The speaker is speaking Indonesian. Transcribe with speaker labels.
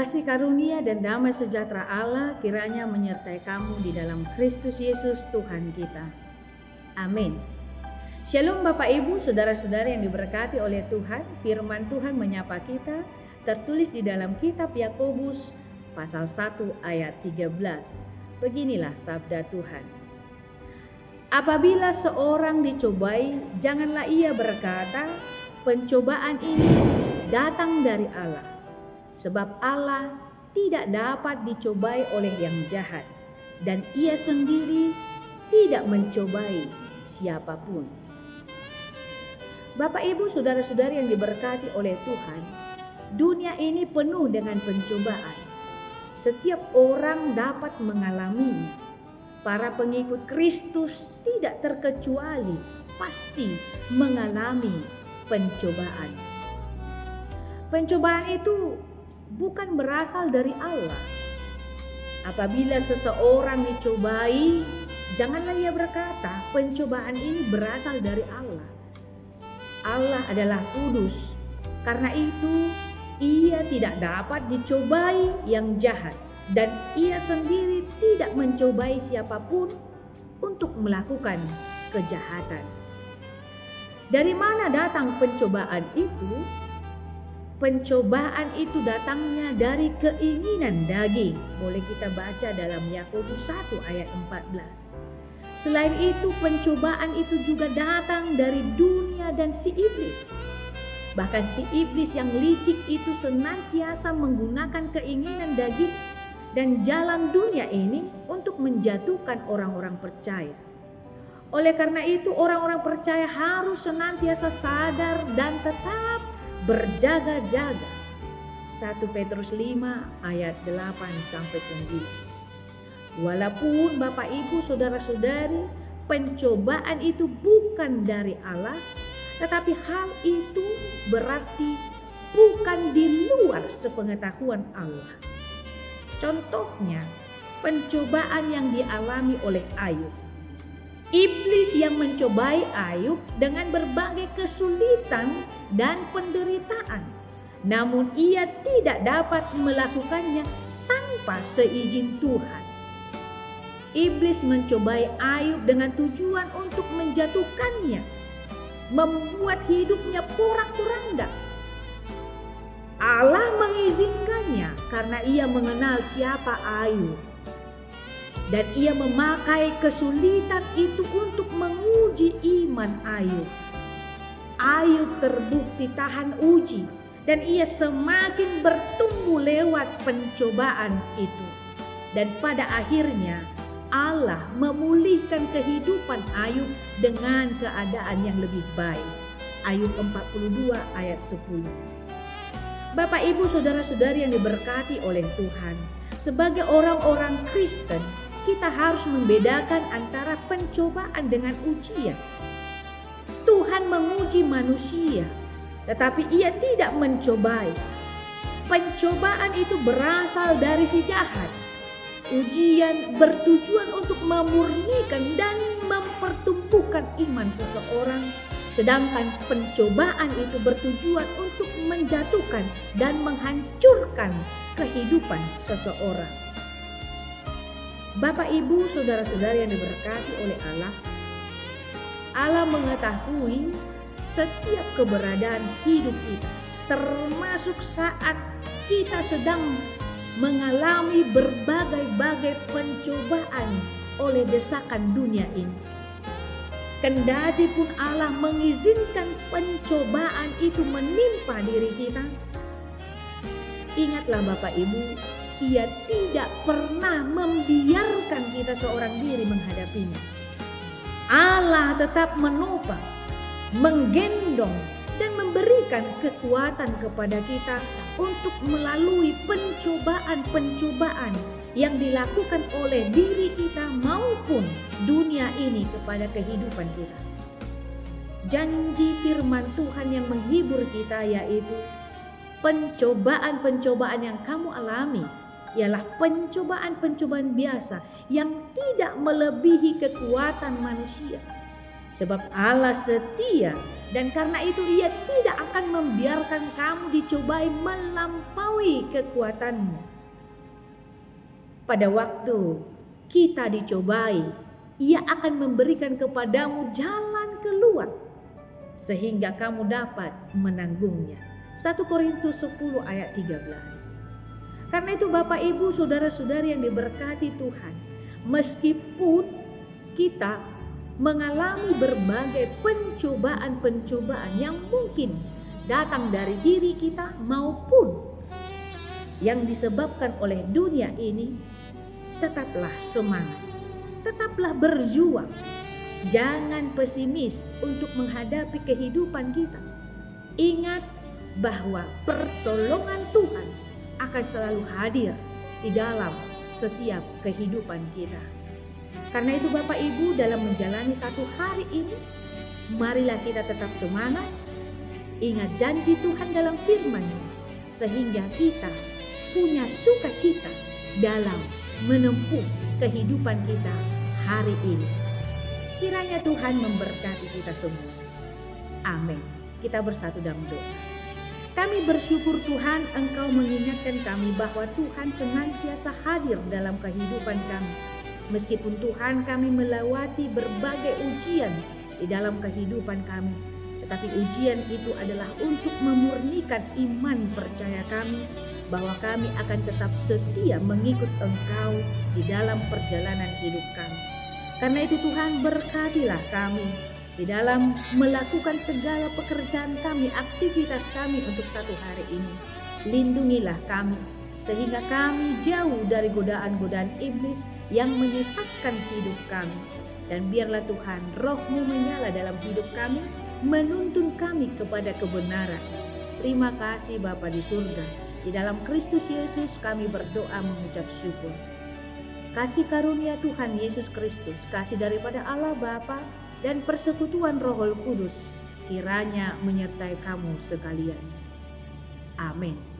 Speaker 1: Kasih karunia dan damai sejahtera Allah kiranya menyertai kamu di dalam Kristus Yesus Tuhan kita. Amin. Shalom Bapak Ibu, saudara-saudara yang diberkati oleh Tuhan. Firman Tuhan menyapa kita, tertulis di dalam kitab Yakobus pasal 1 ayat 13. Beginilah sabda Tuhan. Apabila seorang dicobai, janganlah ia berkata, pencobaan ini datang dari Allah. Sebab Allah tidak dapat dicobai oleh yang jahat, dan ia sendiri tidak mencobai siapapun. Bapak Ibu saudara-saudari yang diberkati oleh Tuhan, dunia ini penuh dengan pencobaan. Setiap orang dapat mengalami. Para pengikut Kristus tidak terkecuali pasti mengalami pencobaan. Pencobaan itu bukan berasal dari Allah. Apabila seseorang dicobai, janganlah ia berkata, pencobaan ini berasal dari Allah. Allah adalah kudus. Karena itu, ia tidak dapat dicobai yang jahat, dan ia sendiri tidak mencobai siapapun untuk melakukan kejahatan. Dari mana datang pencobaan itu? Pencobaan itu datangnya dari keinginan daging. Boleh kita baca dalam Yakobus 1 ayat 14. Selain itu, pencobaan itu juga datang dari dunia dan si iblis. Bahkan si iblis yang licik itu senantiasa menggunakan keinginan daging dan jalan dunia ini untuk menjatuhkan orang-orang percaya. Oleh karena itu, orang-orang percaya harus senantiasa sadar dan tetap berjaga-jaga. 1 Petrus 5 ayat 8-9. Walaupun Bapak Ibu saudara-saudari, pencobaan itu bukan dari Allah, tetapi hal itu berarti bukan di luar sepengetahuan Allah. Contohnya, pencobaan yang dialami oleh Ayub. Iblis yang mencobai Ayub dengan berbagai kesulitan dan penderitaan. Namun ia tidak dapat melakukannya tanpa seizin Tuhan. Iblis mencobai Ayub dengan tujuan untuk menjatuhkannya, membuat hidupnya porak-poranda. Allah mengizinkannya karena ia mengenal siapa Ayub. Dan ia memakai kesulitan itu untuk menguji iman Ayub. Ayub terbukti tahan uji dan ia semakin bertumbuh lewat pencobaan itu. Dan pada akhirnya Allah memulihkan kehidupan Ayub dengan keadaan yang lebih baik. Ayub 42 ayat 10. Bapak Ibu saudara-saudari yang diberkati oleh Tuhan, sebagai orang-orang Kristen, kita harus membedakan antara pencobaan dengan ujian. Tuhan menguji manusia, tetapi ia tidak mencobai. Pencobaan itu berasal dari si jahat. Ujian bertujuan untuk memurnikan dan mempertumbuhkan iman seseorang, sedangkan pencobaan itu bertujuan untuk menjatuhkan dan menghancurkan kehidupan seseorang. Bapak Ibu saudara-saudari yang diberkati oleh Allah, Allah mengetahui setiap keberadaan hidup kita, termasuk saat kita sedang mengalami berbagai-bagai pencobaan oleh desakan dunia ini. Kendati pun Allah mengizinkan pencobaan itu menimpa diri kita, ingatlah Bapak Ibu, ia tidak pernah membiarkan kita seorang diri menghadapinya. Allah tetap menopang, menggendong, dan memberikan kekuatan kepada kita untuk melalui pencobaan-pencobaan yang dilakukan oleh diri kita maupun dunia ini kepada kehidupan kita. Janji firman Tuhan yang menghibur kita yaitu pencobaan-pencobaan yang kamu alami ialah pencobaan-pencobaan biasa yang tidak melebihi kekuatan manusia. Sebab Allah setia Dan karena itu Ia tidak akan membiarkan kamu dicobai melampaui kekuatanmu. Pada waktu kita dicobai, Ia akan memberikan kepadamu jalan keluar sehingga kamu dapat menanggungnya. 1 Korintus 10 ayat 13. Karena itu Bapak Ibu saudara-saudari yang diberkati Tuhan, meskipun kita mengalami berbagai pencobaan-pencobaan yang mungkin datang dari diri kita maupun yang disebabkan oleh dunia ini, tetaplah semangat, tetaplah berjuang. Jangan pesimis untuk menghadapi kehidupan kita. Ingat bahwa pertolongan Tuhan akan selalu hadir di dalam setiap kehidupan kita. Karena itu Bapak Ibu, dalam menjalani satu hari ini, marilah kita tetap semangat, ingat janji Tuhan dalam firman-Nya, sehingga kita punya sukacita dalam menempuh kehidupan kita hari ini. Kiranya Tuhan memberkati kita semua. Amin. Kita bersatu dalam doa. Kami bersyukur Tuhan, Engkau mengingatkan kami bahwa Tuhan senantiasa hadir dalam kehidupan kami. Meskipun Tuhan kami melewati berbagai ujian di dalam kehidupan kami, tetapi ujian itu adalah untuk memurnikan iman percaya kami bahwa kami akan tetap setia mengikut Engkau di dalam perjalanan hidup kami. Karena itu Tuhan, berkatilah kami di dalam melakukan segala pekerjaan kami, aktivitas kami untuk satu hari ini. Lindungilah kami sehingga kami jauh dari godaan-godaan iblis yang menyesatkan hidup kami. Dan biarlah Tuhan, Roh-Mu menyala dalam hidup kami, menuntun kami kepada kebenaran. Terima kasih Bapa di surga. Di dalam Kristus Yesus kami berdoa mengucap syukur. Kasih karunia Tuhan Yesus Kristus, kasih daripada Allah Bapa, dan persekutuan Roh Kudus kiranya menyertai kamu sekalian. Amin.